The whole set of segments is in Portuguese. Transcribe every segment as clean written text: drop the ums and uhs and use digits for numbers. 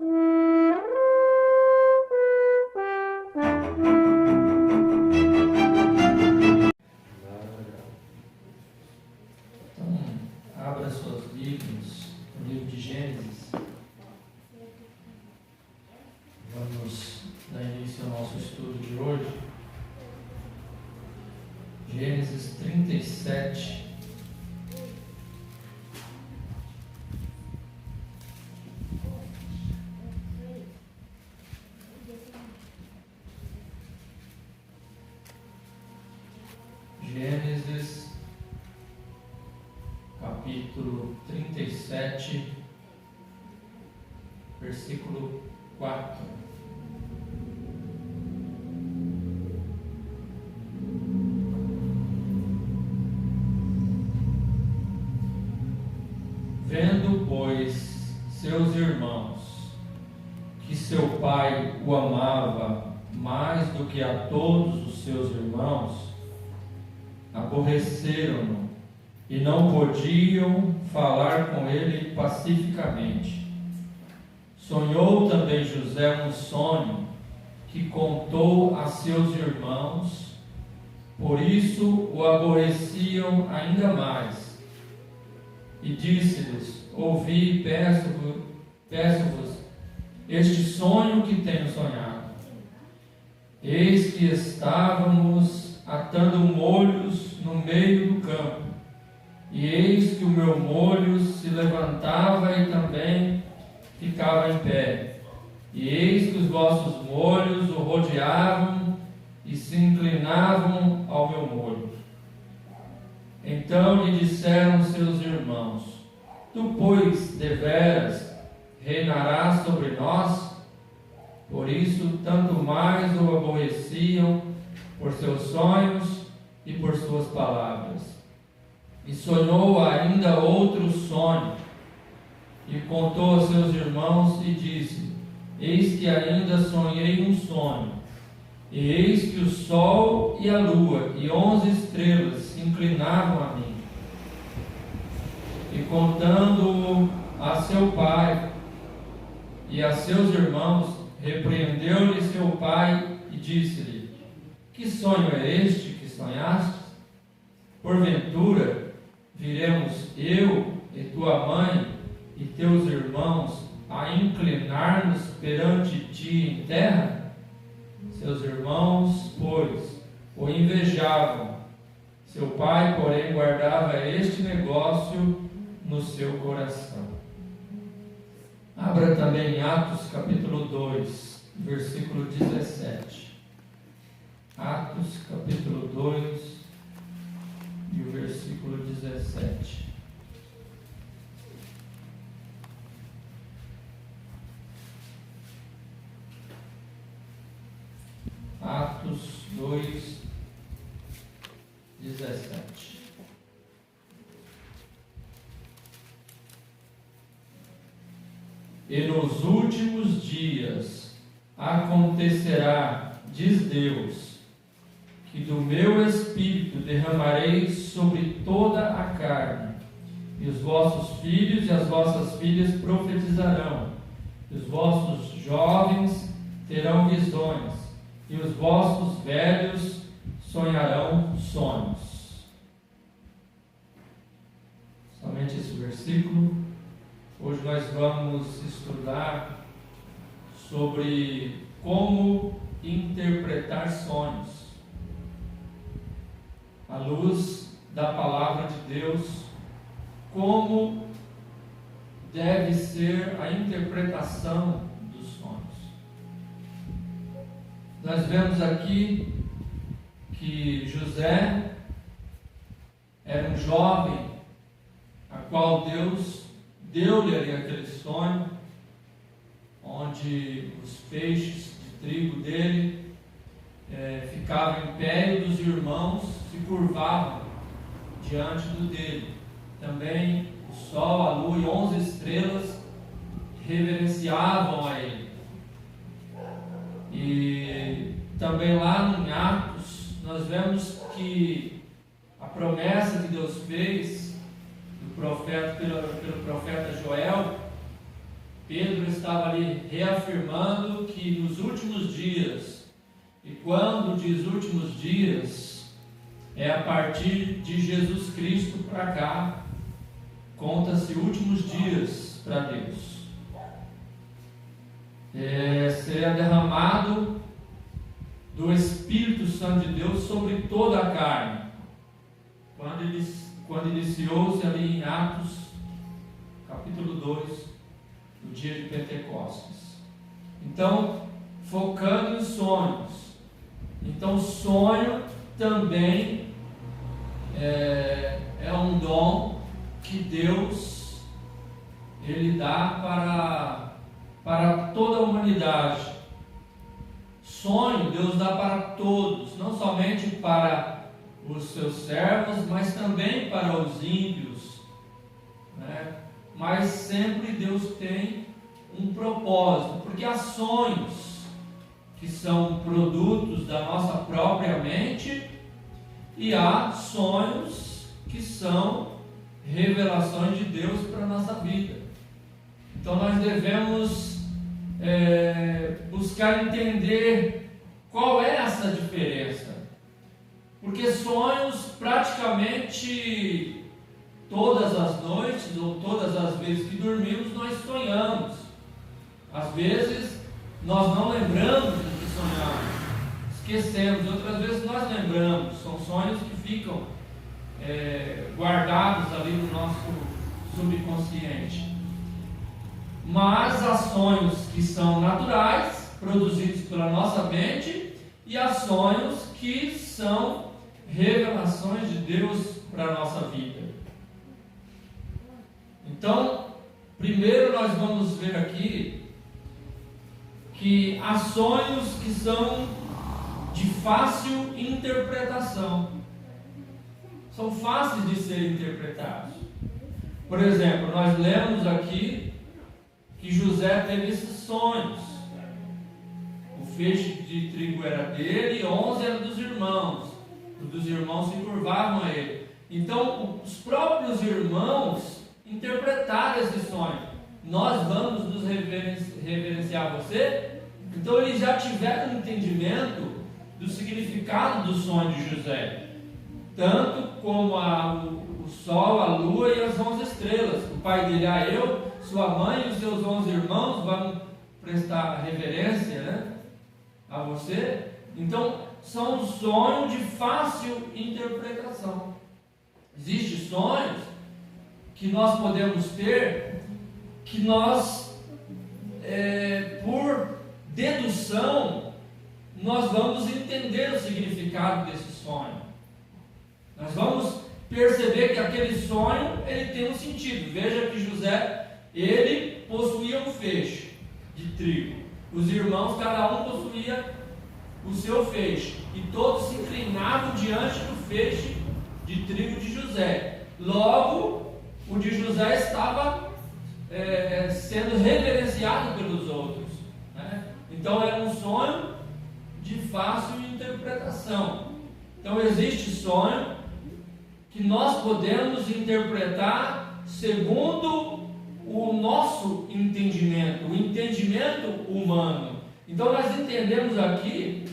Abra suas Bíblias no livro de Gênesis. Vamos dar início ao nosso estudo de hoje. Gênesis 37. Gênesis capítulo 37, versículo 4. Vendo, pois, seus irmãos, que seu pai o amava mais do que a todos os seus irmãos, aborreceram-no e não podiam falar com ele pacificamente. Sonhou também José um sonho que contou a seus irmãos, por isso o aborreciam ainda mais. E disse-lhes: ouvi, peço-vos este sonho que tenho sonhado. Eis que estávamos atando molhos no meio do campo, e eis que o meu molho se levantava e também ficava em pé. E eis que os vossos molhos o rodeavam e se inclinavam ao meu molho. Então lhe disseram seus irmãos: tu, pois, deveras reinarás sobre nós? Por isso, tanto mais o aborreciam por seus sonhos e por suas palavras. E sonhou ainda outro sonho, e contou a seus irmãos e disse: eis que ainda sonhei um sonho, e eis que o sol e a lua e 11 estrelas se inclinavam a mim. E contando-o a seu pai e a seus irmãos, repreendeu-lhe seu pai e disse-lhe: que sonho é este que sonhaste? Porventura viremos eu e tua mãe e teus irmãos a inclinar-nos perante ti em terra? Seus irmãos, pois, o invejavam. Seu pai, porém, guardava este negócio no seu coração. Abra também Atos capítulo 2, versículo 17. Atos capítulo 2 e o versículo 17. Atos 2, 17. E nos últimos dias acontecerá, diz Deus, que do meu Espírito derramarei sobre toda a carne, e os vossos filhos e as vossas filhas profetizarão, e os vossos jovens terão visões, e os vossos velhos sonharão sonhos. Somente esse versículo. Hoje nós vamos estudar sobre como interpretar sonhos à luz da palavra de Deus, como deve ser a interpretação dos sonhos. Nós vemos aqui que José era um jovem a qual Deus deu-lhe ali aquele sonho, onde os feixes de trigo dele ficavam em pé e os irmãos se curvavam diante do dele. Também o sol, a lua e 11 estrelas reverenciavam a ele. E também lá em Atos nós vemos que a promessa que Deus fez pelo profeta Joel, Pedro estava ali reafirmando que nos últimos dias, e quando diz últimos dias, é a partir de Jesus Cristo para cá, conta-se últimos dias para Deus. Será derramado do Espírito Santo de Deus sobre toda a carne, quando iniciou-se ali em Atos capítulo 2, no dia de Pentecostes. Então, focando em sonhos. Então, sonho também é um dom que Deus Ele dá para toda a humanidade. Sonho Deus dá para todos, não somente para os seus servos, mas também para os ímpios, né? Mas sempre Deus tem um propósito, porque há sonhos que são produtos da nossa própria mente e há sonhos que são revelações de Deus para a nossa vida. Então nós devemos buscar entender qual é essa diferença, porque sonhos praticamente todas as noites ou todas as vezes que dormimos nós sonhamos. Às vezes nós não lembramos do que sonhamos, esquecemos, outras vezes nós lembramos. São sonhos que ficam guardados ali no nosso subconsciente. Mas há sonhos que são naturais, produzidos pela nossa mente, e há sonhos que são revelações de Deus para a nossa vida. Então, primeiro nós vamos ver aqui que há sonhos que são de fácil interpretação. São fáceis de serem interpretados. Por exemplo, nós lemos aqui que José teve esses sonhos. O feixe de trigo era dele e 11 era dos irmãos. Os dos irmãos se curvavam a ele. Então, os próprios irmãos interpretaram esse sonho. Nós vamos nos reverenciar você? Então, eles já tiveram um entendimento do significado do sonho de José. Tanto como o sol, a lua e as 11 estrelas. O pai dele, eu, sua mãe e os seus 11 irmãos vão prestar reverência, né, a você. Então, são sonhos de fácil interpretação. Existem sonhos que nós podemos ter, que nós, por dedução, nós vamos entender o significado desse sonho. Nós vamos perceber que aquele sonho, ele tem um sentido. Veja que José, ele possuía um feixe de trigo. Os irmãos, cada um possuía o seu feixe. E todos se inclinavam diante do feixe de trigo de José. Logo, o de José estava sendo reverenciado pelos outros, né? Então era um sonho de fácil interpretação. Então existe sonho que nós podemos interpretar segundo o nosso entendimento, o entendimento humano. Então nós entendemos aqui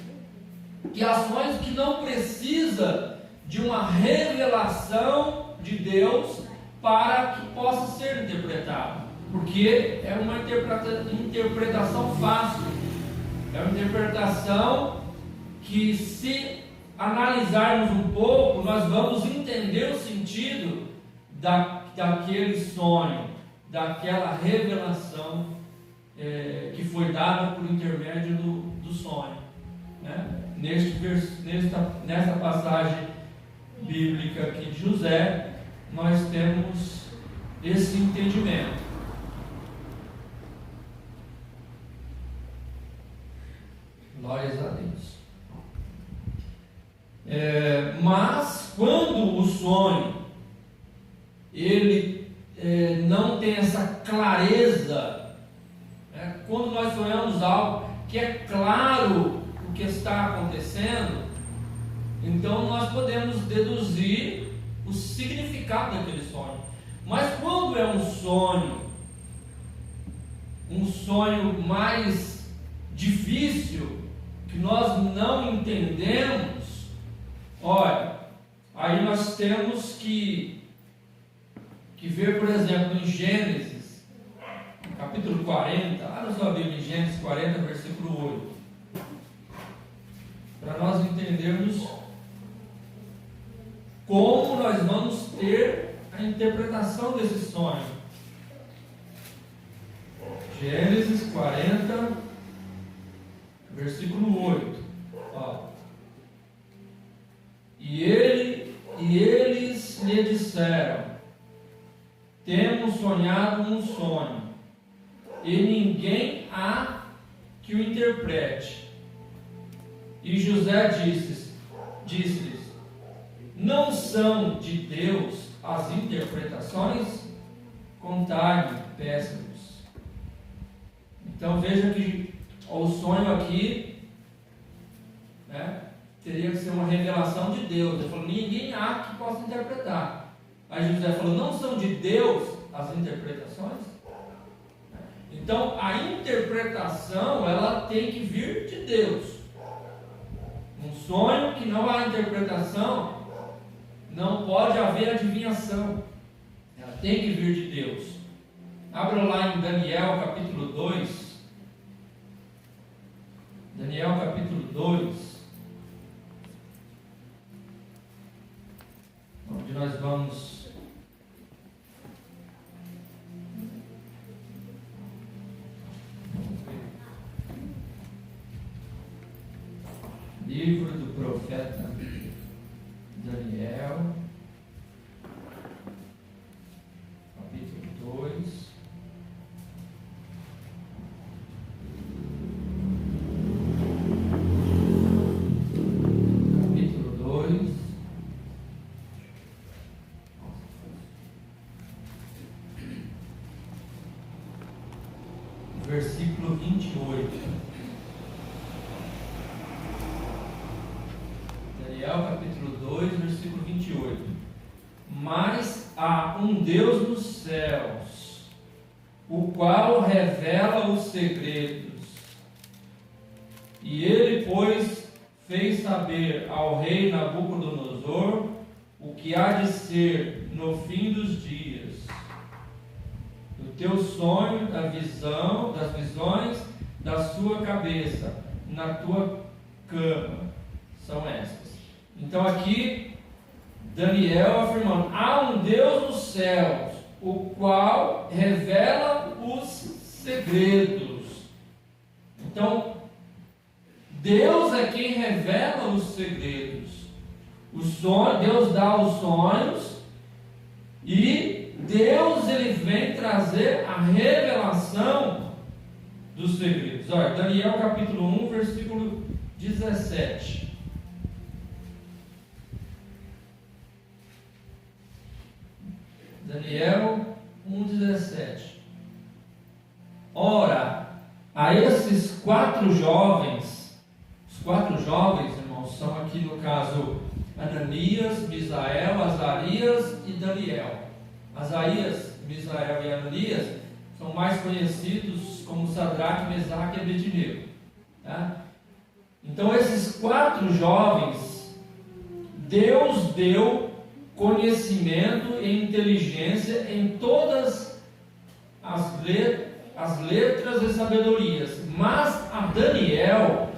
que há sonhos que não precisa de uma revelação de Deus para que possa ser interpretado, porque é uma interpretação fácil, é uma interpretação que, se analisarmos um pouco, nós vamos entender o sentido daquele sonho, daquela revelação que foi dada por intermédio do sonho, né? Nesta passagem bíblica aqui de José, nós temos esse entendimento. Glórias a Deus. Mas quando o sonho ele não tem essa clareza, quando nós sonhamos algo que é claro o que está acontecendo, então nós podemos deduzir o significado daquele sonho. Mas quando é um sonho um sonho mais difícil, que nós não entendemos, olha, aí nós temos que ver, por exemplo, em Gênesis, capítulo 40, abra sua Bíblia em Gênesis 40, versículo 8, para nós entendermos como nós vamos ter a interpretação desse sonho. Gênesis 40, versículo 8. Ó. E eles lhe disseram: temos sonhado um sonho, e ninguém há que o interprete. E José disse-lhes: não são de Deus as interpretações? Contai-me, peço-vos. Então veja que o sonho aqui, né, teria que ser uma revelação de Deus. Ele falou: ninguém há que possa interpretar. Aí José falou: não são de Deus as interpretações? Então a interpretação, ela tem que vir de Deus. Um sonho que não há interpretação, não pode haver adivinhação. Ela tem que vir de Deus. Abra lá em Daniel capítulo 2. Daniel capítulo 2. Onde nós vamos livro do profeta Daniel, capítulo 2. Versículo 28. Daniel capítulo 2, versículo 28. Mas há um Deus nos céus, o qual revela os segredos. E ele, pois, fez saber ao rei Nabucodonosor o que há de ser no fim dos dias. O teu sonho, das visões da sua cabeça, na tua cama, são estas. Então aqui, Daniel afirmando: há um Deus nos céus, o qual revela os segredos. Então, Deus é quem revela os segredos. Deus dá os sonhos e Deus, ele vem trazer a revelação dos segredos. Olha, Daniel capítulo 1, versículo 17. Daniel 1,17. Ora, a esses quatro jovens, os quatro jovens, irmãos, são aqui no caso Ananias, Misael, Azarias e Daniel. Azarias, Misael e Ananias são mais conhecidos como Sadraque, Mesaque e Abednego. Tá? Então esses quatro jovens, Deus deu conhecimento e inteligência em todas as letras e sabedorias, mas a Daniel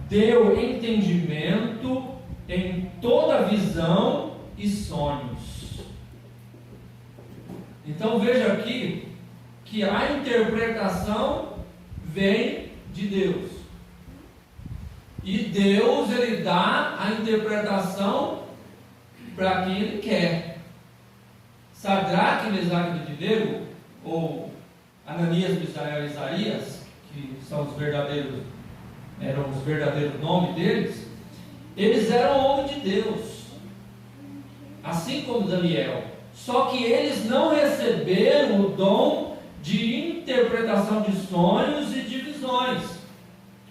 deu entendimento em toda visão e sonhos. Então veja aqui que a interpretação vem de Deus, e Deus, ele dá a interpretação para quem ele quer. Sadraque, Mesaque e Abednego, ou Ananias, Misael e Azarias, que são eram os verdadeiros nomes deles, eles eram homens de Deus, assim como Daniel. Só que eles não receberam o dom de interpretação de sonhos e de visões,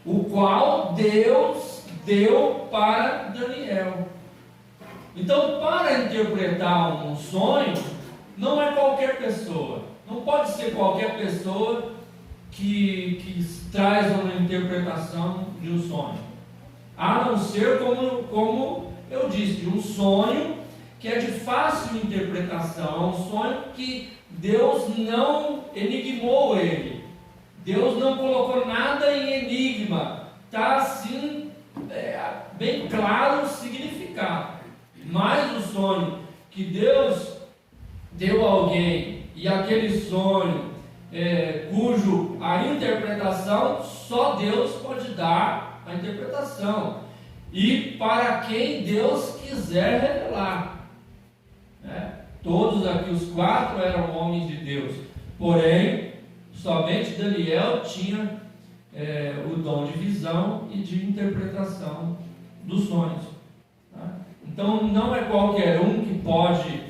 o qual Deus deu para Daniel. Então, para interpretar um sonho, não é qualquer pessoa. Não pode ser qualquer pessoa que traz uma interpretação de um sonho. A não ser, como eu disse, de um sonho que é de fácil interpretação, um sonho que Deus não enigmou ele. Deus não colocou nada em enigma. Está assim, bem claro o significado. Mas o sonho que Deus deu a alguém, e aquele sonho cujo a interpretação só Deus pode dar a interpretação, e para quem Deus quiser revelar. Todos aqui, os 4 eram homens de Deus, porém somente Daniel tinha o dom de visão e de interpretação dos sonhos. Então não é qualquer um que pode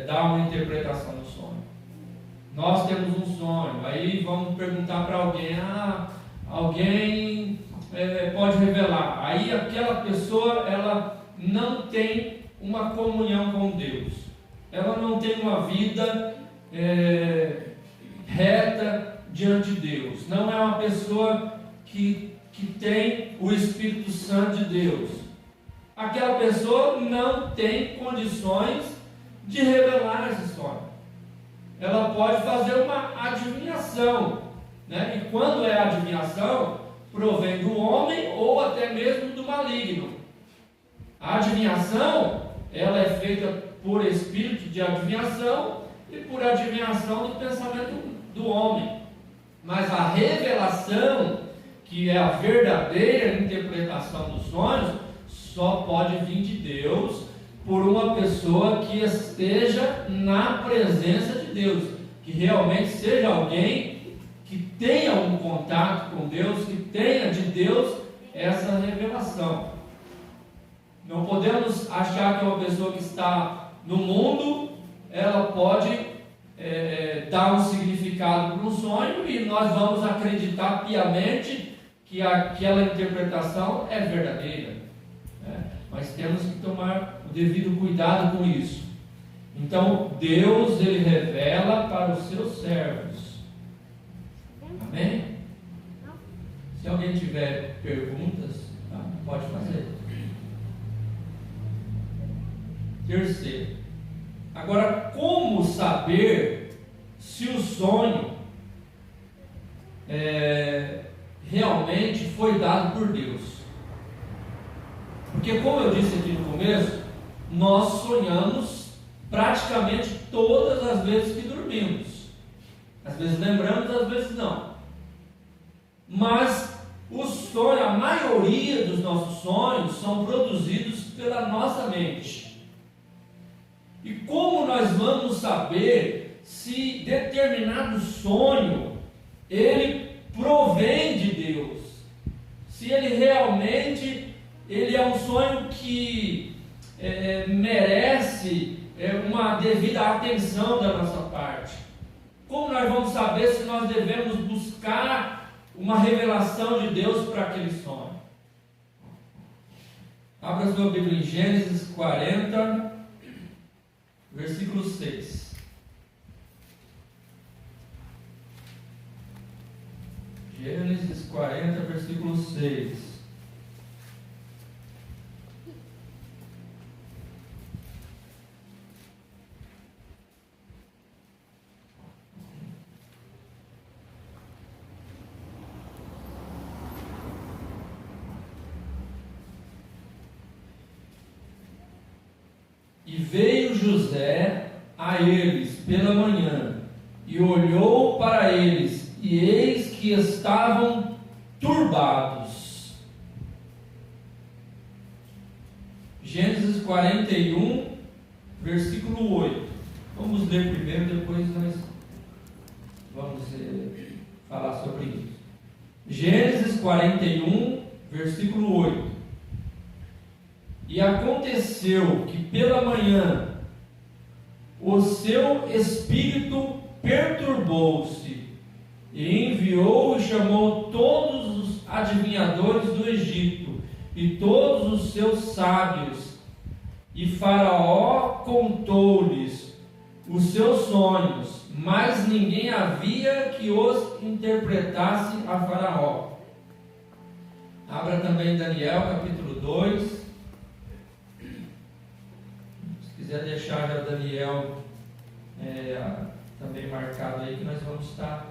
dar uma interpretação do sonho. Nós temos um sonho, aí vamos perguntar para alguém, alguém pode revelar. Aí aquela pessoa, ela não tem uma comunhão com Deus, ela não tem uma vida reta diante de Deus, não é uma pessoa que tem o Espírito Santo de Deus. Aquela pessoa não tem condições de revelar esse sonho. Ela pode fazer uma adivinhação, e quando é adivinhação, provém do homem ou até mesmo do maligno. A adivinhação, ela é feita por espírito de adivinhação e por adivinhação do pensamento do homem. Mas a revelação, que é a verdadeira interpretação dos sonhos, só pode vir de Deus, por uma pessoa que esteja na presença de Deus, que realmente seja alguém que tenha um contato com Deus, que tenha de Deus essa revelação. Não podemos achar que uma pessoa que está no mundo, ela pode dar um significado para um sonho e nós vamos acreditar piamente que aquela interpretação é verdadeira. Mas temos que tomar o devido cuidado com isso. Então, Deus, Ele revela para os seus servos. Amém? Se alguém tiver perguntas, pode fazer. Terceiro. Agora, como saber se o sonho realmente foi dado por Deus? Porque, como eu disse aqui no começo, nós sonhamos praticamente todas as vezes que dormimos. Às vezes lembramos, às vezes não. Mas o sonho, a maioria dos nossos sonhos são produzidos pela nossa mente. E como nós vamos saber se determinado sonho ele provém de Deus? Se ele realmente é um sonho que merece uma devida atenção da nossa parte. Como nós vamos saber se nós devemos buscar uma revelação de Deus para aquele sonho? Abra sua Bíblia em Gênesis 40, versículo 6. Gênesis 40, versículo 6. E veio José a eles pela manhã, e olhou para eles, e eis que estavam turbados. Gênesis 41, versículo 8. Vamos ler primeiro, depois nós vamos falar sobre isso. Gênesis 41, versículo 8. E aconteceu que pela manhã o seu espírito perturbou-se, e enviou e chamou todos os adivinhadores do Egito e todos os seus sábios, e Faraó contou-lhes os seus sonhos, mas ninguém havia que os interpretasse a Faraó. Abra também Daniel capítulo 2. Se quiser deixar já Daniel também marcado aí, que nós vamos estar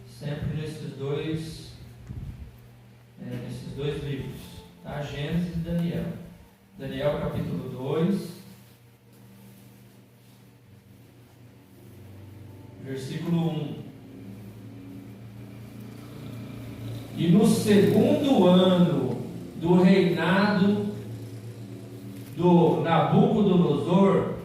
sempre nesses dois livros, tá? Gênesis e Daniel. Daniel capítulo 2, versículo 1. E no segundo ano do reinado do Nabucodonosor,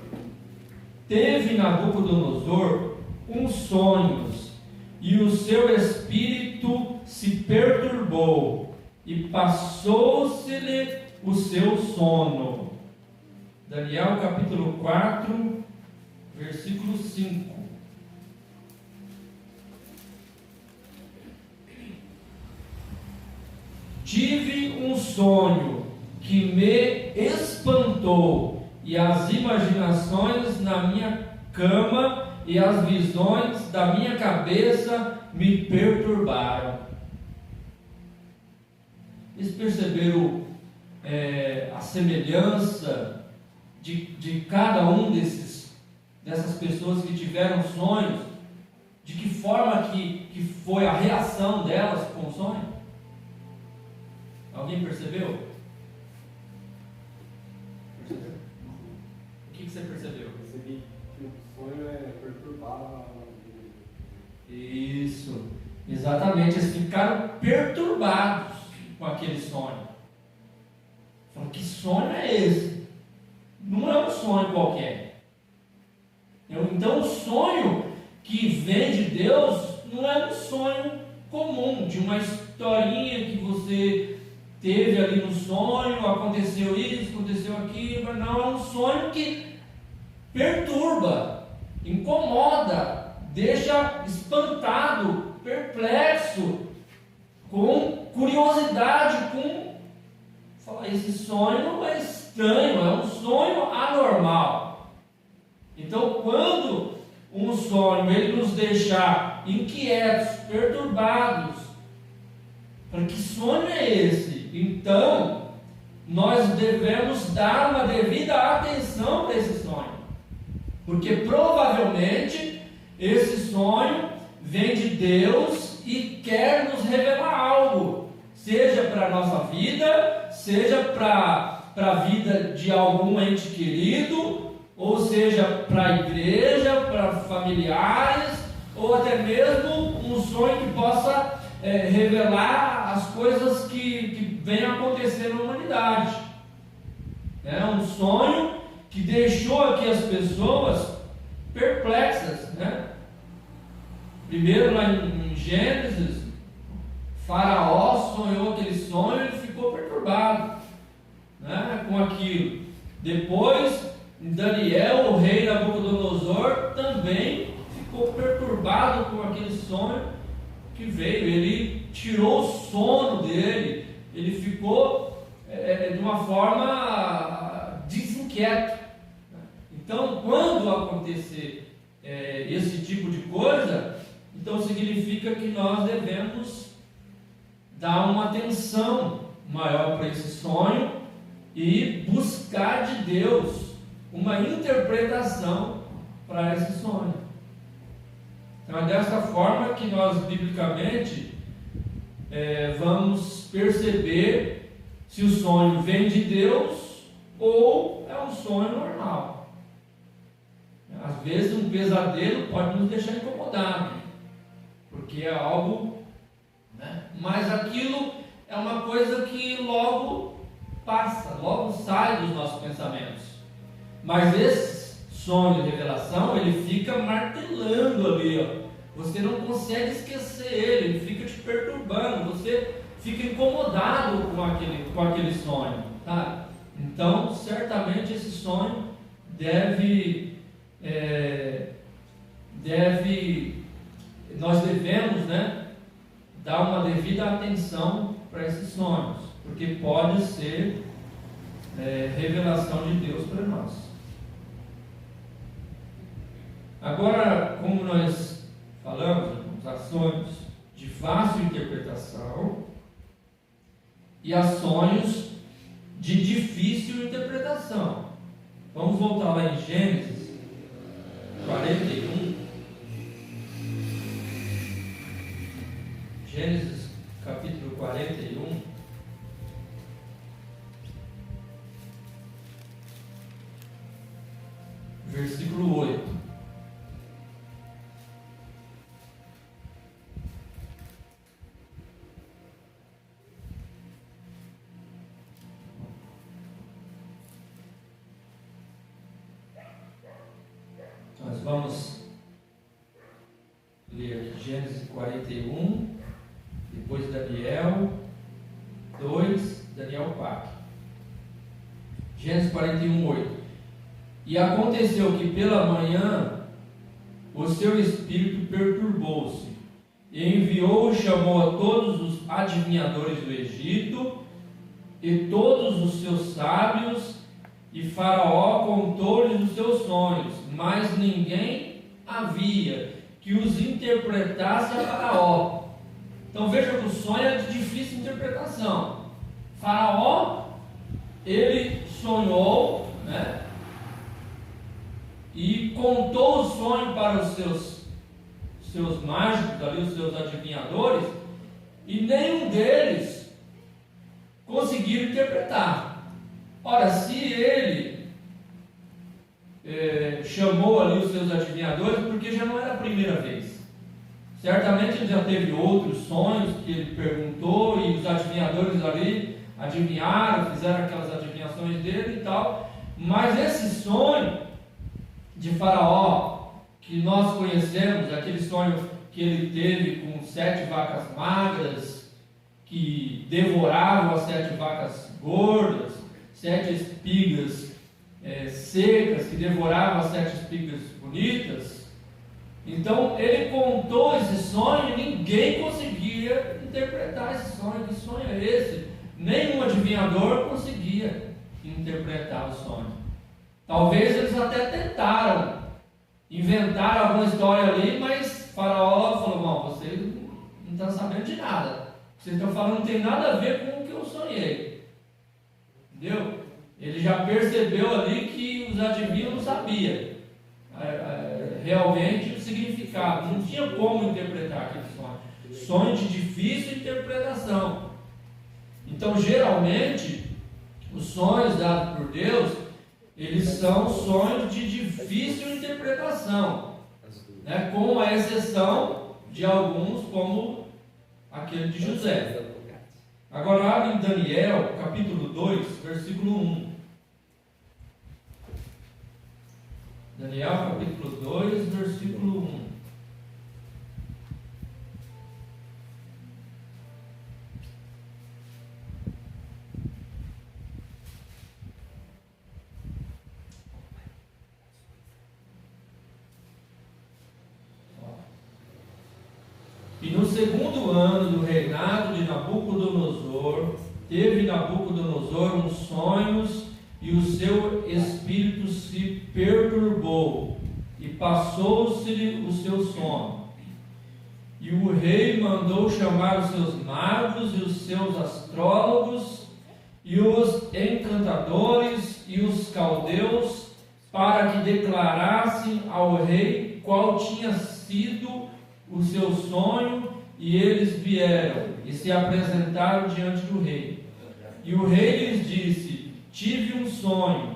teve Nabucodonosor uns sonhos, e o seu espírito se perturbou, e passou-se-lhe o seu sono. Daniel capítulo 4, versículo 5. Tive um sonho que me espantou, e as imaginações na minha cama e as visões da minha cabeça me perturbaram. Vocês perceberam a semelhança de cada um dessas pessoas que tiveram sonhos? De que forma que foi a reação delas com o sonho? Alguém percebeu? Percebeu? O que você percebeu? Percebi que o sonho perturbava a vida. Isso, exatamente. Eles ficaram perturbados com aquele sonho. Falaram, que sonho é esse? Não é um sonho qualquer. Então o sonho que vem de Deus não é um sonho comum, de uma historinha que você teve ali no sonho, aconteceu isso, aconteceu aquilo. Não, é um sonho que perturba, incomoda, deixa espantado, perplexo, com curiosidade, falar, esse sonho é estranho, é um sonho anormal. Então, quando um sonho ele nos deixar inquietos, perturbados, para que sonho é esse? Então, nós devemos dar uma devida atenção para esse sonho, porque provavelmente esse sonho vem de Deus e quer nos revelar algo, seja para a nossa vida, seja para a vida de algum ente querido, ou seja para a igreja, para familiares, ou até mesmo um sonho que possa revelar as coisas que vêm acontecer na humanidade. É um sonho que deixou aqui as pessoas perplexas, né? Primeiro lá em Gênesis, Faraó sonhou aquele sonho e ele ficou perturbado, né, com aquilo. Depois, em Daniel, o rei Nabucodonosor também ficou perturbado com aquele sonho que veio. Ele tirou o sono dele, ele ficou de uma forma desinquieto. Então, quando acontecer esse tipo de coisa, então significa que nós devemos dar uma atenção maior para esse sonho e buscar de Deus uma interpretação para esse sonho. Então é dessa forma que nós biblicamente vamos perceber se o sonho vem de Deus ou é um sonho normal. Às vezes um pesadelo pode nos deixar incomodados, porque é algo, né? Mas aquilo é uma coisa que logo passa, logo sai dos nossos pensamentos. Mas esse sonho de revelação, ele fica martelando ali, ó. Você não consegue esquecer ele fica te perturbando, você fica incomodado com aquele sonho, tá? Então, certamente esse sonho nós devemos, né, dar uma devida atenção para esses sonhos, porque pode ser revelação de Deus para nós. Agora, como nós falamos, há sonhos de fácil interpretação e há sonhos de difícil interpretação. Vamos voltar lá em Gênesis 41. Gênesis capítulo 41. Versículo 8. Nós vamos ler aqui Gênesis 41, depois Daniel 2, Daniel 4. Gênesis 41, 8. E aconteceu que pela manhã o seu espírito perturbou-se, e enviou e chamou a todos os adivinhadores do Egito, e todos os seus sábios, e Faraó contou-lhes os seus sonhos, mas ninguém havia que os interpretasse a Faraó. Então veja que o sonho é de difícil interpretação. Faraó, ele sonhou, né? E contou o sonho para os seus mágicos, ali, os seus adivinhadores, e nenhum deles conseguiram interpretar. Ora, se ele chamou ali os seus adivinhadores, porque já não era a primeira vez. Certamente ele já teve outros sonhos que ele perguntou, e os adivinhadores ali adivinharam, fizeram aquelas adivinhações dele e tal. Mas esse sonho de Faraó, que nós conhecemos, aquele sonho que ele teve com 7 vacas magras, que devoravam as 7 vacas gordas, 7 espigas secas, que devoravam as 7 espigas bonitas. Então ele contou esse sonho e ninguém conseguia interpretar esse sonho. Que sonho é esse? Nenhum adivinhador conseguia interpretar o sonho. Talvez eles até tentaram, inventaram alguma história ali, mas Faraó falou: bom, vocês não estão sabendo de nada. Vocês estão falando, não tem nada a ver com o que eu sonhei. Entendeu? Ele já percebeu ali que os adivinhos não sabiam realmente o significado. Não tinha como interpretar aquele sonho. Sonho de difícil interpretação. Então, geralmente, os sonhos dados por Deus, eles são sonhos de difícil interpretação, né? Com a exceção de alguns, como aquele de José. Agora abre em Daniel, capítulo 2, versículo 1. Daniel, capítulo 2, versículo 1. E no segundo ano do reinado de Nabucodonosor, teve Nabucodonosor uns sonhos, e o seu espírito se perturbou, e passou-se-lhe o seu sono. E o rei mandou chamar os seus magos e os seus astrólogos, e os encantadores e os caldeus, para que declarassem ao rei qual tinha sido o seu sonho. E eles vieram e se apresentaram diante do rei. E o rei lhes disse: tive um sonho,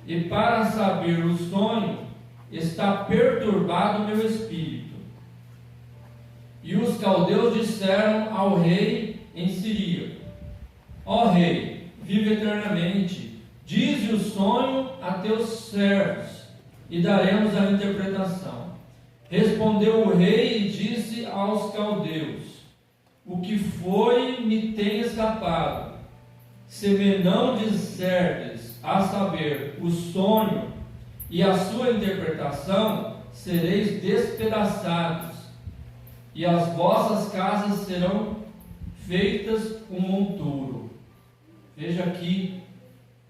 e para saber o sonho está perturbado o meu espírito. E os caldeus disseram ao rei em Síria: ó rei, vive eternamente, dize o sonho a teus servos, e daremos a interpretação. Respondeu o rei e disse aos caldeus: o que foi me tem escapado. Se me não disserdes, a saber, o sonho e a sua interpretação, sereis despedaçados, e as vossas casas serão feitas com monturo. Veja aqui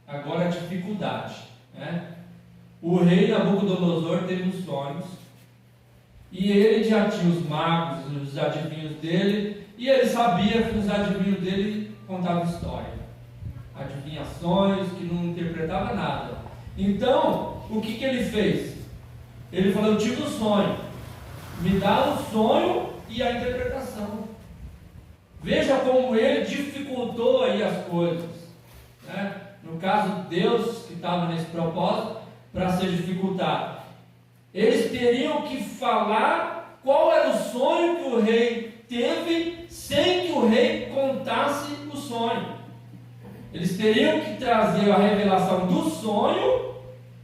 agora a dificuldade, né? O rei Nabucodonosor teve os sonhos, e ele já tinha os magos, os adivinhos dele, e ele sabia que os adivinhos dele contavam história, adivinhações, que não interpretava nada. Então, o que ele fez? Ele falou: eu tive um sonho, me dá o sonho e a interpretação. Veja como ele dificultou aí as coisas, né? No caso, Deus que estava nesse propósito para ser dificultado, eles teriam que falar qual era o sonho que o rei teve, sem que o rei contasse o sonho. Eles teriam que trazer a revelação do sonho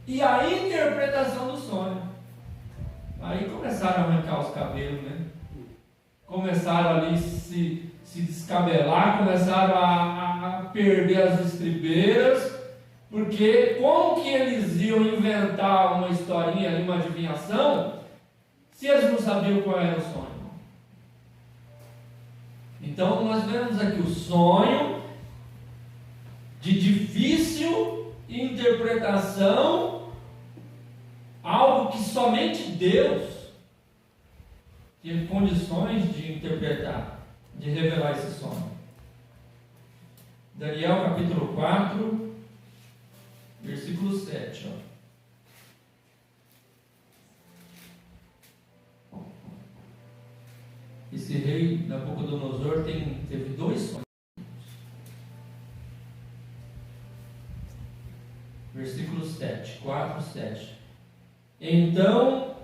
e a interpretação do sonho. Aí começaram a arrancar os cabelos, né? Começaram ali se descabelar, começaram a perder as estribeiras, porque como que eles iam inventar uma historinha ali, uma adivinhação, se eles não sabiam qual era o sonho? Então nós vemos aqui o sonho de difícil interpretação, algo que somente Deus tinha condições de interpretar, de revelar esse sonho. Daniel capítulo 4, versículo 7. Esse rei Nabucodonosor teve dois sonhos. Versículo 7, 4, 7. Então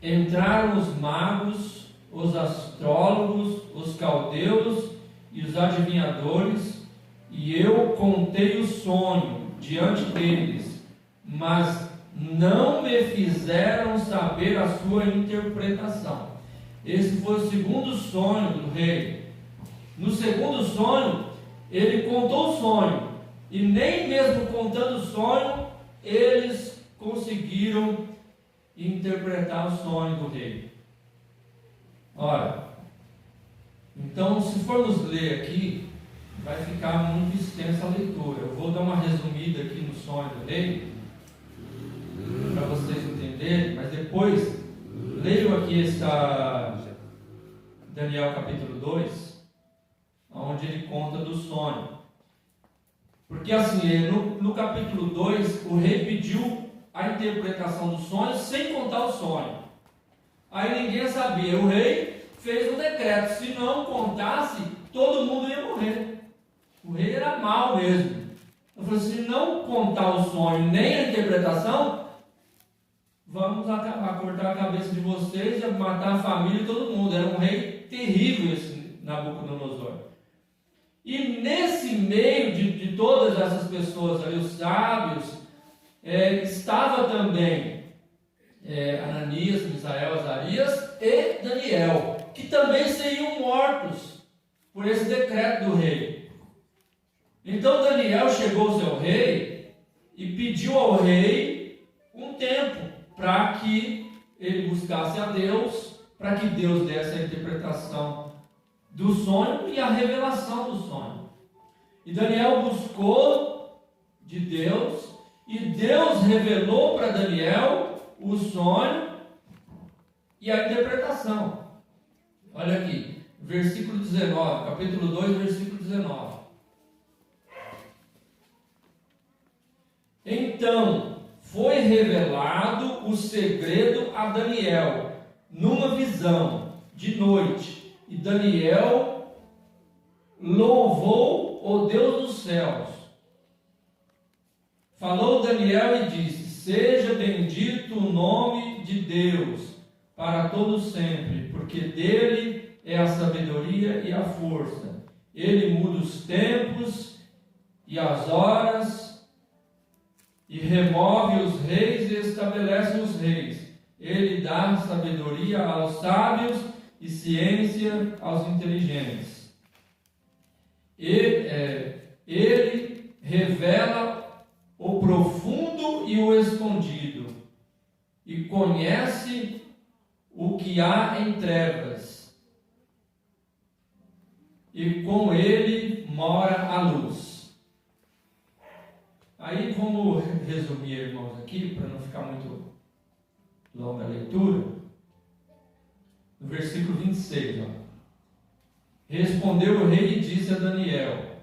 entraram os magos, os astrólogos, os caldeus e os adivinhadores, e eu contei o sonho diante deles, mas não me fizeram saber a sua interpretação. Esse foi o segundo sonho do rei. No segundo sonho, ele contou o sonho, e nem mesmo contando o sonho, eles conseguiram interpretar o sonho do rei. Ora, então, se formos ler aqui, vai ficar muito extensa a leitura. Eu vou dar uma resumida aqui no sonho do rei, para vocês entenderem, mas depois leiam aqui Daniel capítulo 2, onde ele conta do sonho. Porque assim, no capítulo 2, o rei pediu a interpretação do sonho sem contar o sonho. Aí ninguém sabia. O rei fez um decreto: se não contasse, todo mundo ia morrer. O rei era mau mesmo. Ele falou: se não contar o sonho nem a interpretação, vamos acabar, cortar a cabeça de vocês e matar a família e todo mundo. Era um rei terrível esse Nabucodonosor. E nesse meio de todas essas pessoas ali, os sábios, estava também Ananias, Misael, Azarias e Daniel, que também seriam mortos por esse decreto do rei. Então Daniel chegou ao seu rei e pediu ao rei um tempo para que ele buscasse a Deus, para que Deus desse a interpretação do sonho e a revelação do sonho. E Daniel buscou de Deus, e Deus revelou para Daniel o sonho e a interpretação. Olha aqui, versículo 19, capítulo 2, versículo 19. Então foi revelado o segredo a Daniel numa visão de noite, e Daniel louvou o Deus dos céus. Falou Daniel e disse: seja bendito o nome de Deus para todo sempre, porque dele é a sabedoria e a força. Ele muda os tempos e as horas, e remove os reis e estabelece os reis. Ele dá sabedoria aos sábios e ciência aos inteligentes. Ele revela o profundo e o escondido, e conhece o que há em trevas, e com ele mora a luz. Aí vamos resumir, irmãos, aqui, para não ficar muito longa a leitura. No versículo 26, ó. Respondeu o rei e disse a Daniel,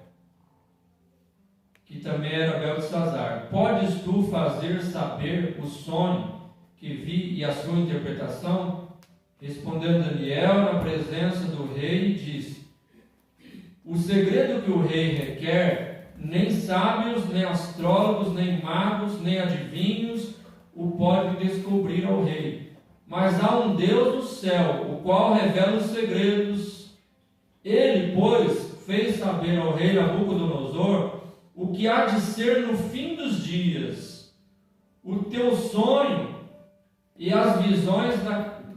que também era Beltesazar: podes tu fazer saber o sonho que vi e a sua interpretação? Respondeu Daniel na presença do rei e disse: o segredo que o rei requer, nem sábios, nem astrólogos, nem magos, nem adivinhos o podem descobrir ao rei. Mas há um Deus do céu, o qual revela os segredos. Ele, pois, fez saber ao rei Nabucodonosor o que há de ser no fim dos dias. O teu sonho e as visões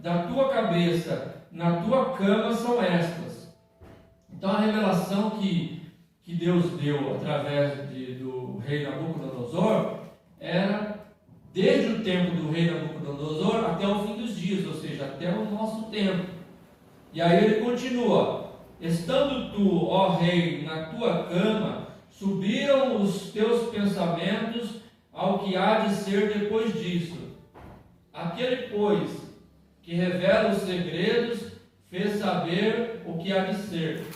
da tua cabeça na tua cama são estas. Então a revelação que Deus deu através do rei Nabucodonosor era desde o tempo do rei Nabucodonosor até o fim dos dias, ou seja, até o nosso tempo. E aí ele continua: estando tu, ó rei, na tua cama, subiram os teus pensamentos ao que há de ser depois disso. Aquele, pois, que revela os segredos, fez saber o que há de ser.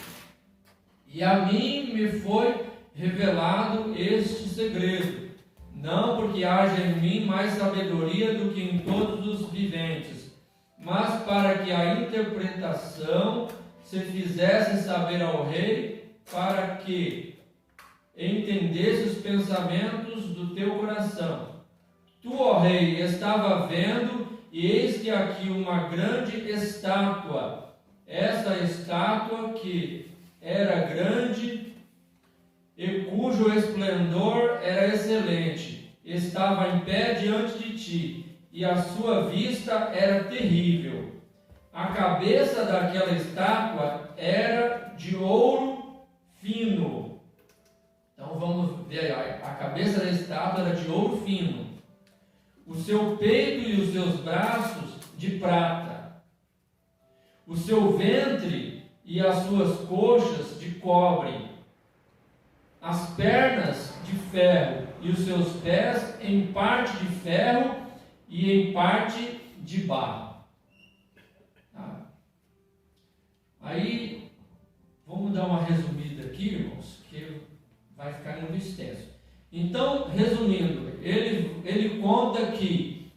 E a mim me foi revelado este segredo, não porque haja em mim mais sabedoria do que em todos os viventes, mas para que a interpretação se fizesse saber ao rei, para que entendesse os pensamentos do teu coração. Tu, ó rei, estava vendo, e eis que aqui uma grande estátua, essa estátua que era grande e cujo esplendor era excelente, estava em pé diante de ti, e a sua vista era terrível. A cabeça daquela estátua era de ouro fino. Então vamos ver, a cabeça da estátua era de ouro fino. O seu peito e os seus braços de prata. O seu ventre e as suas coxas de cobre. As pernas de ferro e os seus pés em parte de ferro e em parte de barro. Aí, vamos dar uma resumida aqui, irmãos, que vai ficar muito extenso. Então, resumindo, ele conta que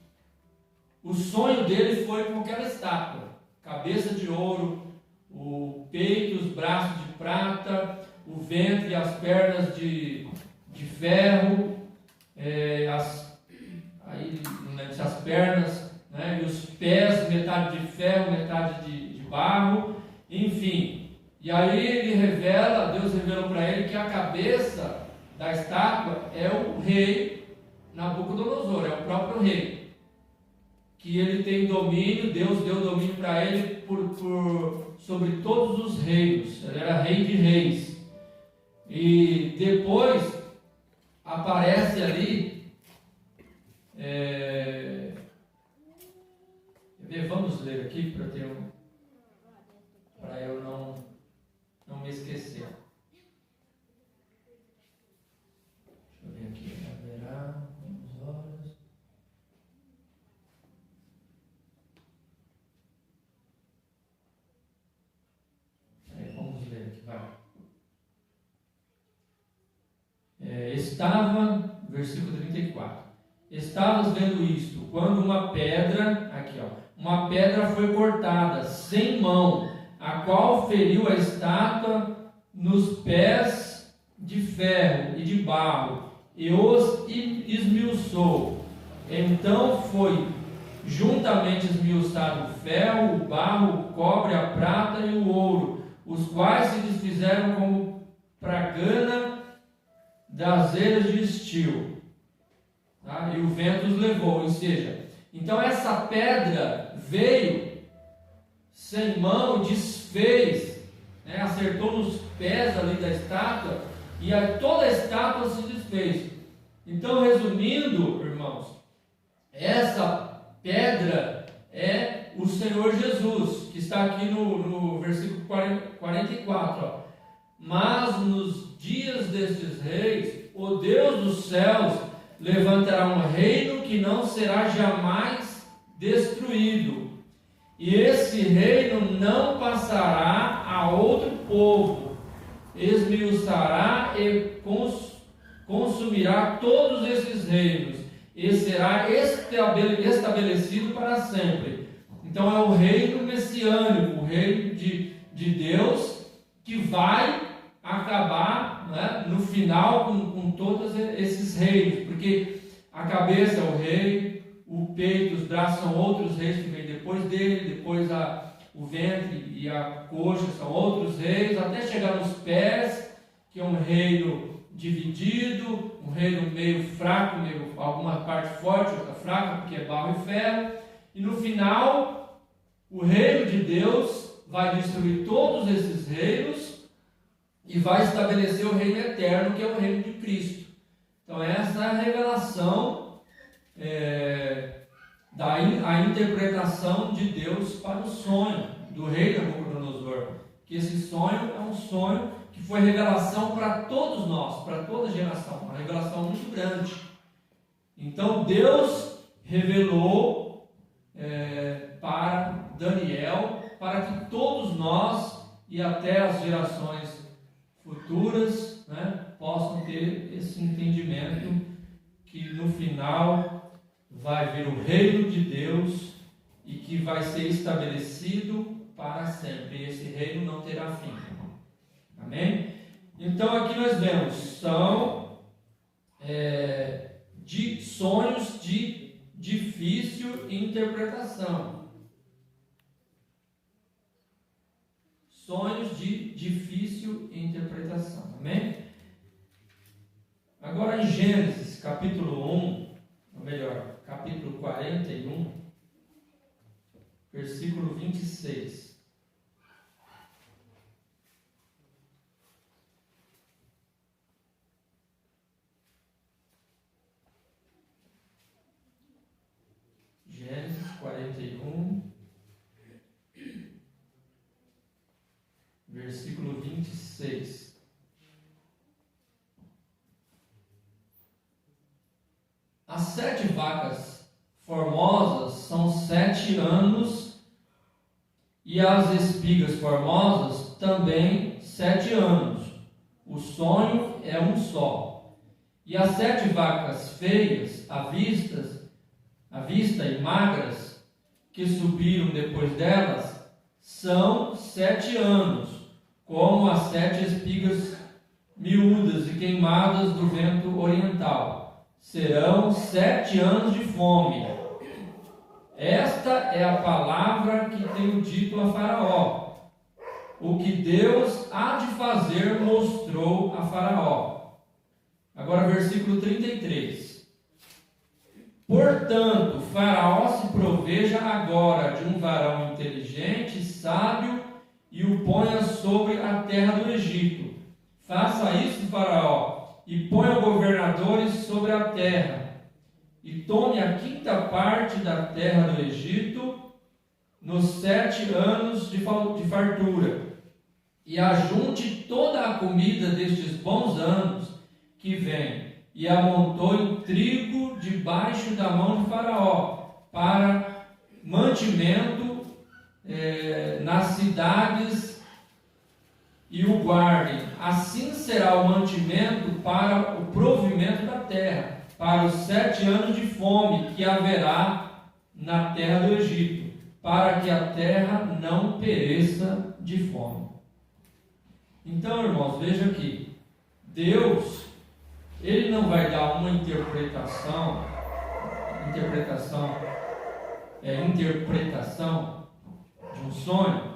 o sonho dele foi com aquela estátua, cabeça de ouro, o peito, os braços de prata, o ventre e as pernas de ferro, aí não lembro se as pernas, né, e os pés, metade de ferro, metade de barro, enfim. E aí ele revela, Deus revelou para ele que a cabeça da estátua é o rei Nabucodonosor, é o próprio rei, que ele tem domínio, Deus deu domínio para ele sobre todos os reinos, ele era rei de reis. E depois aparece ali, vamos ler aqui para eu não me esquecer. Deixa eu ver aqui, haverá algumas horas. Vamos ler aqui, vai. Versículo 34. Estavas vendo isto, quando uma pedra foi cortada, sem mão, a qual feriu a estátua nos pés de ferro e de barro, e os esmiuçou. Então foi juntamente esmiuçado o ferro, o barro, o cobre, a prata e o ouro, os quais se desfizeram como pragana das eiras de estio, tá? E o vento os levou. Ou seja, então essa pedra veio sem mão, desfez, né? Acertou nos pés ali da estátua, e toda a estátua se desfez. Então, resumindo, irmãos, essa pedra é o Senhor Jesus, que está aqui no versículo 44, ó. Mas nos dias destes reis, o Deus dos céus levantará um reino que não será jamais destruído, e esse reino não passará a outro povo, esmiuçará e consumirá todos esses reinos, e será estabelecido para sempre. Então é o reino messiânico, o reino de Deus, que vai acabar, né, no final com todos esses reinos, porque a cabeça é o rei, o peito, os braços são outros reis que vêm depois dele, depois o ventre e a coxa são outros reis, até chegar nos pés, que é um reino dividido, um reino meio fraco, alguma parte forte, outra fraca, porque é barro e ferro, e no final o reino de Deus vai destruir todos esses reinos e vai estabelecer o reino eterno, que é o reino de Cristo. Então essa é a revelação, a interpretação de Deus para o sonho do rei Nabucodonosor, que esse sonho é um sonho que foi revelação para todos nós, para toda geração, uma revelação muito grande. Então Deus revelou para Daniel, para que todos nós e até as gerações futuras, né, possam ter esse entendimento que no final vai vir o reino de Deus e que vai ser estabelecido para sempre. E esse reino não terá fim. Amém? Então aqui nós vemos, são de sonhos de difícil interpretação. Sonhos de difícil interpretação. Amém? Agora em Gênesis capítulo 1, ou melhor, capítulo 41, versículo 26. Gênesis 41, versículo 26. As 7 vacas formosas são 7 anos, e as espigas formosas também 7 anos. O sonho é um só. E as 7 vacas feias, à vista e magras, que subiram depois delas, são 7 anos, como as 7 espigas miúdas e queimadas do vento oriental. Serão 7 anos de fome. Esta é a palavra que tenho dito a Faraó. O que Deus há de fazer mostrou a Faraó. Agora versículo 33. Portanto, Faraó se proveja agora de um varão inteligente, sábio, e o ponha sobre a terra do Egito. Faça isso, Faraó, e ponha governadores sobre a terra, e tome a 5ª parte da terra do Egito nos 7 anos de fartura, e ajunte toda a comida destes bons anos que vêm, e amontoe trigo debaixo da mão de Faraó, para mantimento nas cidades, e o guardem. Assim será o mantimento para o provimento da terra, para os 7 anos de fome que haverá na terra do Egito, para que a terra não pereça de fome. Então, irmãos, veja aqui, Deus, Ele não vai dar uma interpretação de um sonho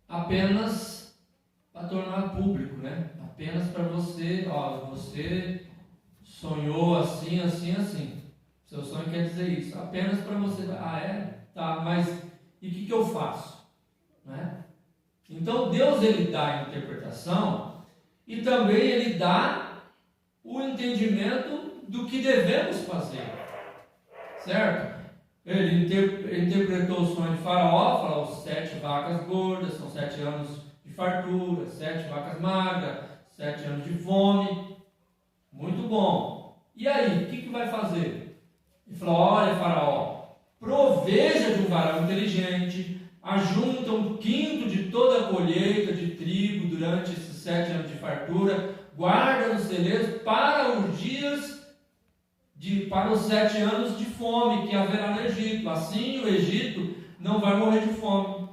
apenas para tornar público, né? Apenas para você, você sonhou assim, assim, assim. Seu sonho quer dizer isso. Apenas para você, tá, mas e o que eu faço? Né? Então Deus, Ele dá a interpretação e também Ele dá o entendimento do que devemos fazer. Certo? Ele interpretou o sonho de Faraó, falou 7 vacas gordas, são 7 anos de fartura, 7 vacas magras, 7 anos de fome. Muito bom. E aí, o que vai fazer? Ele falou: olha, Faraó, proveja de um varão inteligente, ajunta 1/5 de toda a colheita de trigo durante esses 7 anos de fartura, guarda nos celeiros para os dias para os 7 anos de fome que haverá no Egito. Assim o Egito não vai morrer de fome.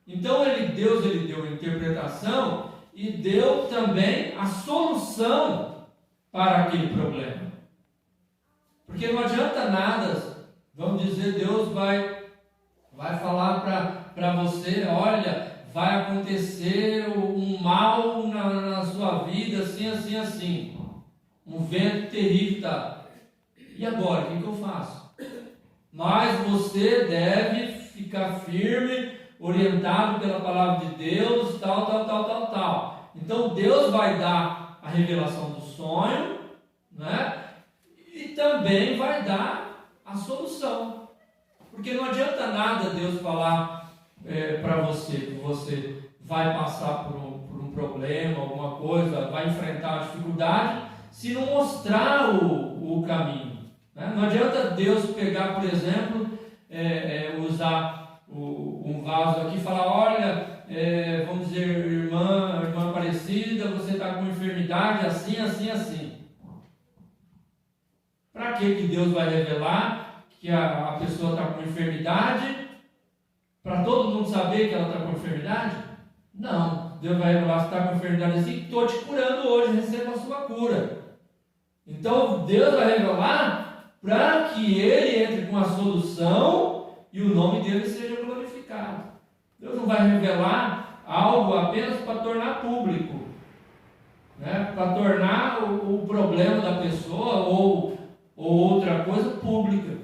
Então Deus deu a interpretação e deu também a solução para aquele problema. Porque não adianta nada, vamos dizer, Deus vai falar para você: olha, vai acontecer um mal na sua vida, assim, assim, assim. Um vento terrível, tá? E agora, o que eu faço? Mas você deve ficar firme, orientado pela palavra de Deus, tal. Então Deus vai dar a revelação do sonho, né? E também vai dar a solução. Porque não adianta nada Deus falar para você que você vai passar por um problema, alguma coisa, vai enfrentar a dificuldade, se não mostrar o caminho. Né? Não adianta Deus pegar, por exemplo, usar um vaso aqui e falar: olha, vamos dizer, irmã Aparecida, você está com enfermidade assim, assim, assim. Para que Deus vai revelar que a pessoa está com enfermidade? Para todo mundo saber que ela está com enfermidade? Não. Deus vai revelar: se está com enfermidade assim, estou te curando hoje, receba a sua cura. Então Deus vai revelar para que ele entre com a solução e o nome dele seja glorificado. Deus não vai revelar algo apenas para tornar público, né? Para tornar o problema da pessoa ou outra coisa pública.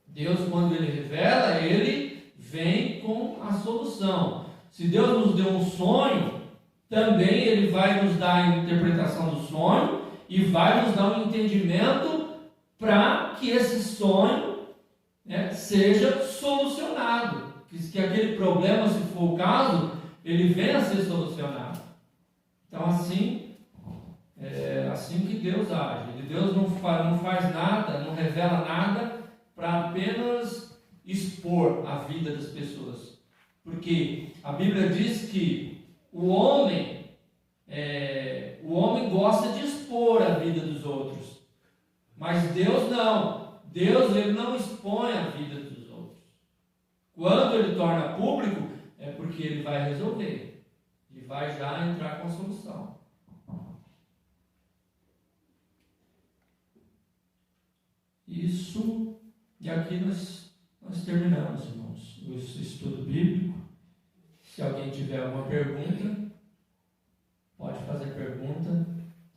Deus, quando ele revela, ele vem com a solução. Se Deus nos deu um sonho, também ele vai nos dar a interpretação do sonho e vai nos dar um entendimento para que esse sonho, né, seja solucionado, que aquele problema, se for o caso, ele venha a ser solucionado. Então assim que Deus age. Deus não faz nada, não revela nada para apenas expor a vida das pessoas, porque a Bíblia diz que o homem gosta de expor a vida dos outros. Mas Deus não. Deus, ele não expõe a vida dos outros. Quando ele torna público, é porque ele vai resolver. Ele vai já entrar com a solução. Isso, e aqui nós terminamos, irmãos, o estudo bíblico. Se alguém tiver alguma pergunta, pode fazer pergunta.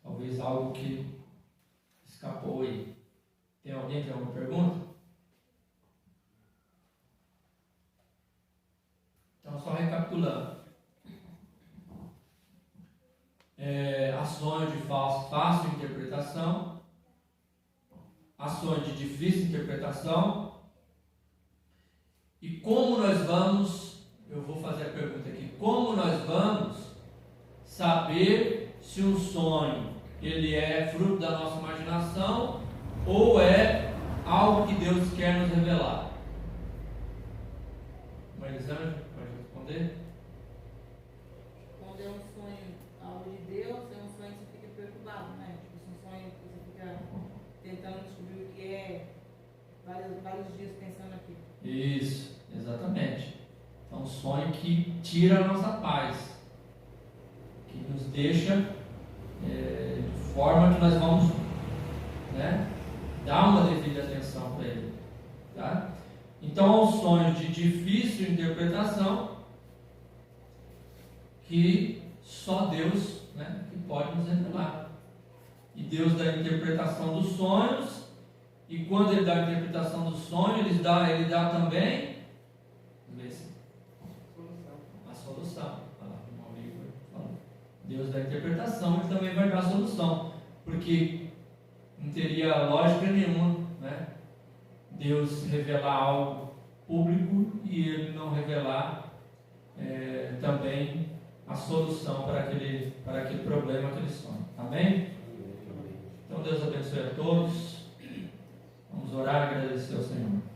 Talvez algo que escapou aí. Tem alguém que tem alguma pergunta? Então, só recapitulando. Há sonho de fácil interpretação, há sonho de difícil interpretação. E como nós vamos, eu vou fazer a pergunta aqui, como nós vamos saber se um sonho ele é fruto da nossa imaginação ou é algo que Deus quer nos revelar? Marisângela, pode responder? Quando é um sonho algo de Deus, é um sonho que você fica preocupado, né? Tipo, um sonho que você fica tentando descobrir o que é, vários dias pensando aqui. Isso, exatamente. Então, um sonho que tira a nossa paz, que nos deixa de forma que nós vamos, né, dar uma devida atenção para ele, tá? Então, é um sonho de difícil interpretação que só Deus, né, que pode nos revelar. E Deus dá a interpretação dos sonhos, e quando ele dá a interpretação do sonho, ele dá também a solução. Deus dá a interpretação, ele também vai dar a solução, porque não teria lógica nenhuma, né, Deus revelar algo público e ele não revelar também a solução para aquele problema, aquele sonho. Amém? Então Deus abençoe a todos. Vamos orar e agradecer ao Senhor.